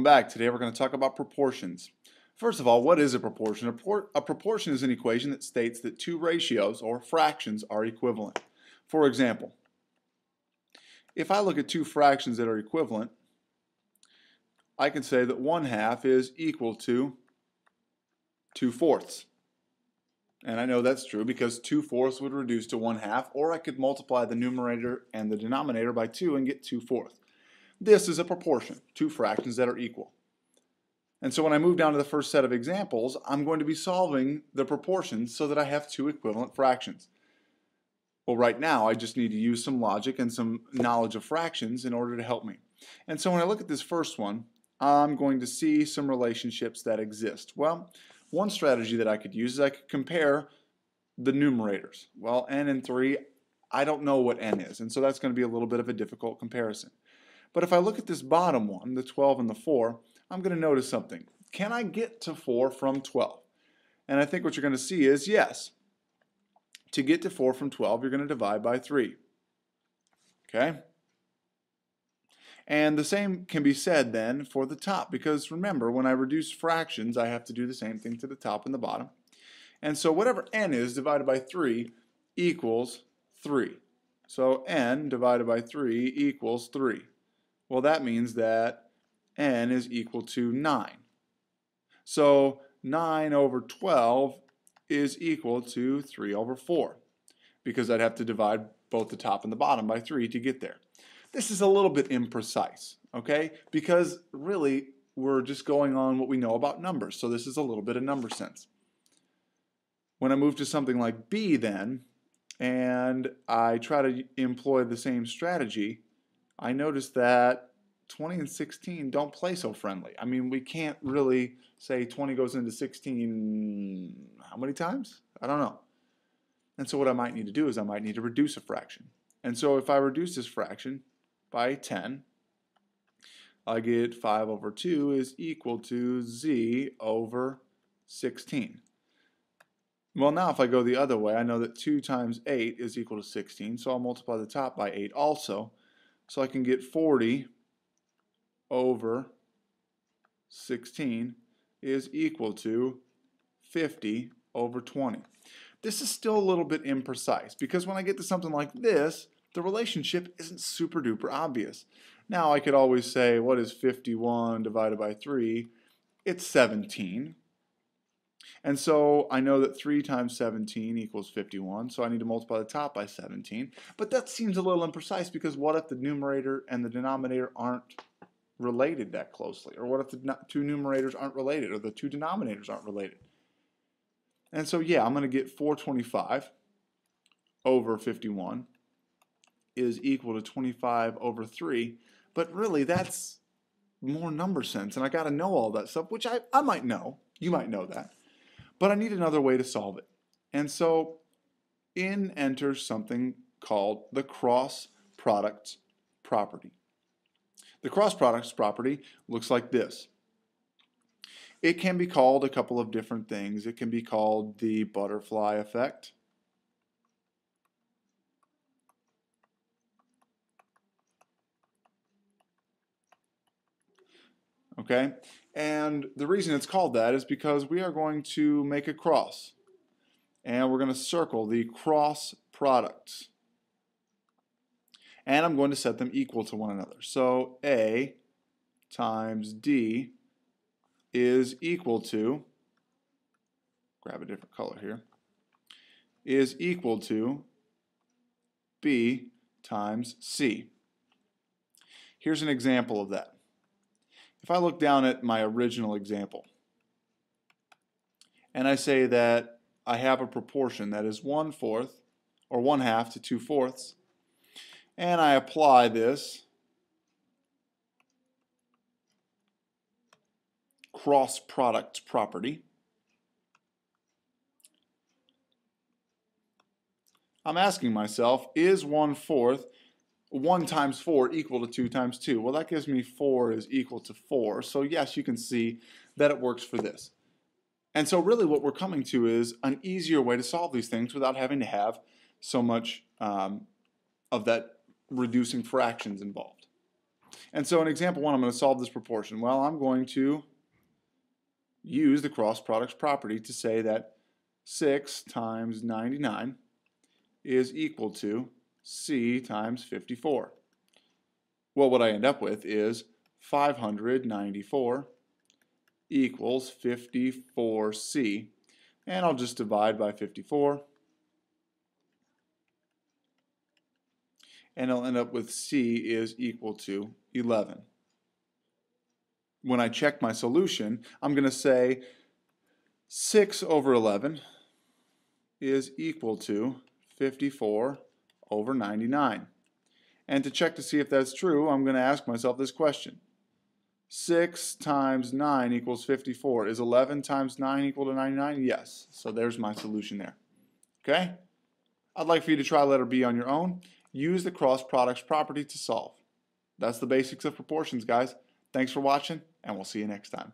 back. Today we're going to talk about proportions. First of all, what is a proportion? A proportion is an equation that states that two ratios or fractions are equivalent. For example, if I look at two fractions that are equivalent, I can say that 1/2 is equal to 2/4. And I know that's true because 2/4 would reduce to 1/2, or I could multiply the numerator and the denominator by 2 and get 2/4. This is a proportion, two fractions that are equal. And so when I move down to the first set of examples, I'm going to be solving the proportions so that I have two equivalent fractions. Well, right now I just need to use some logic and some knowledge of fractions in order to help me. And so when I look at this first one, I'm going to see some relationships that exist. Well, one strategy that I could use is I could compare the numerators. Well, n and 3, I don't know what n is, and so that's going to be a little bit of a difficult comparison. But if I look at this bottom one, the 12 and the 4, I'm going to notice something. Can I get to 4 from 12? And I think what you're going to see is, yes, to get to 4 from 12, you're going to divide by 3. Okay? And the same can be said then for the top, because remember, when I reduce fractions, I have to do the same thing to the top and the bottom. And so whatever n is divided by 3 equals 3. So n divided by 3 equals 3. Well, that means that n is equal to 9. So 9 over 12 is equal to 3 over 4, because I'd have to divide both the top and the bottom by 3 to get there. This is a little bit imprecise, okay? Because really, we're just going on what we know about numbers, so this is a little bit of number sense. When I move to something like b then, and I try to employ the same strategy, I notice that 20 and 16 don't play so friendly. I mean, we can't really say 20 goes into 16 how many times? I don't know. And so what I might need to do is I might need to reduce a fraction. And so if I reduce this fraction by 10, I get 5 over 2 is equal to z over 16. Well, now if I go the other way, I know that 2 times 8 is equal to 16, so I'll multiply the top by 8 also. So I can get 40 over 16 is equal to 50 over 20. This is still a little bit imprecise because when I get to something like this, the relationship isn't super duper obvious. Now I could always say, what is 51 divided by 3? It's 17. And so I know that 3 times 17 equals 51, so I need to multiply the top by 17. But that seems a little imprecise because what if the numerator and the denominator aren't related that closely? Or what if the two numerators aren't related or the two denominators aren't related? And so yeah, I'm going to get 425 over 51 is equal to 25 over 3. But really that's more number sense, and I got to know all that stuff, which I might know. You might know that. But I need another way to solve it. And so in enters something called the cross products property. The cross products property looks like this. It can be called a couple of different things. It can be called the butterfly effect. Okay? And the reason it's called that is because we are going to make a cross. And we're going to circle the cross products. And I'm going to set them equal to one another. So A times D is equal to, grab a different color here, is equal to B times C. Here's an example of that. If I look down at my original example, and I say that I have a proportion that is 1/4 or 1/2 to 2/4, and I apply this cross product property, I'm asking myself, is 1/4 1 times 4 equal to 2 times 2? Well, that gives me 4 is equal to 4. So yes, you can see that it works for this. And so really what we're coming to is an easier way to solve these things without having to have so much of that reducing fractions involved. And so in example 1, I'm going to solve this proportion. Well, I'm going to use the cross products property to say that 6 times 99 is equal to C times 54. Well, what I end up with is 594 equals 54C, and I'll just divide by 54, and I'll end up with C is equal to 11. When I check my solution, I'm going to say 6 over 11 is equal to 54 over 99. And to check to see if that's true, I'm going to ask myself this question. 6 times 9 equals 54. Is 11 times 9 equal to 99? Yes. So there's my solution there. Okay? I'd like for you to try letter B on your own. Use the cross products property to solve. That's the basics of proportions, guys. Thanks for watching, and we'll see you next time.